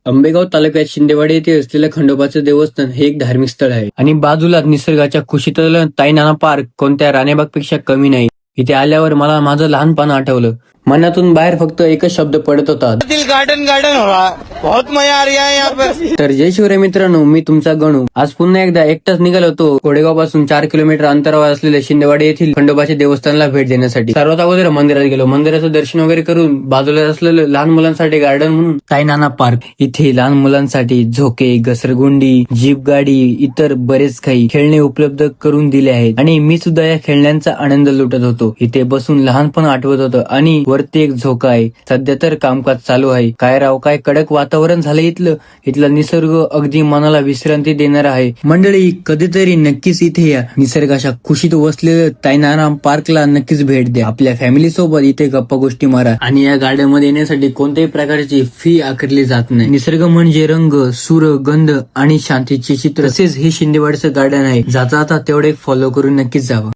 आंबेगाव तालुक्यात शिंदेवाडी येथे असलेलं खंडोबाचं देवस्थान हे एक धार्मिक स्थळ आहे आणि बाजूला निसर्गाच्या कुशीतलं ताईनाना पार्क कोणत्या राणेबागपेक्षा कमी नाही. इथे आल्यावर मला माझं लहानपण आठवलं. मनातून बाहेर फक्त एकच शब्द पडत होता, गार्डन गार्डन हो रहा है, बहुत मजा आ रहा है यहाँ पे. तर जय शिवराय मित्रांनो, मी तुमचा गणू. आज पुन्हा एकदा एकटाच निघालो होतो कोडेगाव पासून 4 किलोमीटर अंतरावर असलेल्या शिंदेवाडी येथील खंडोबाच्या देवस्थानाला भेट देण्यासाठी. सर्वात अगोदर मंदिरात गेलो. मंदिराचं दर्शन वगैरे करून बाजूला असलेलं लहान मुलांसाठी गार्डन म्हणून ताईनाना पार्क, इथे लहान मुलांसाठी झोके, घसरगुंडी, जीप गाडी, इतर बरेच काही खेळणे उपलब्ध करून दिले आहेत आणि मी सुद्धा या खेळण्यांचा आनंद लुटत होतो. इथे बसून लहानपण आठवत होतं आणि वरती एक झोका आहे. सध्या तर कामकाज चालू आहे. काय राव, काय कडक वातावरण झालं इथला निसर्ग अगदी मनाला विश्रांती देणार आहे. मंडळी, कधीतरी नक्कीच इथे या. निसर्गाच्या कुशीत वसलेल्या ताईनाना पार्कला नक्कीच भेट द्या. आपल्या फॅमिली सोबत इथे गप्पा गोष्टी मारा आणि या गार्डन मध्ये येण्यासाठी कोणत्याही प्रकारची फी आकारली जात नाही. निसर्ग म्हणजे रंग, सूर, गंध आणि शांतीचे चित्र. तसेच हे शिंदेवाडीचं गार्डन आहे. जाता तेवढे फॉलो करून नक्कीच जावं.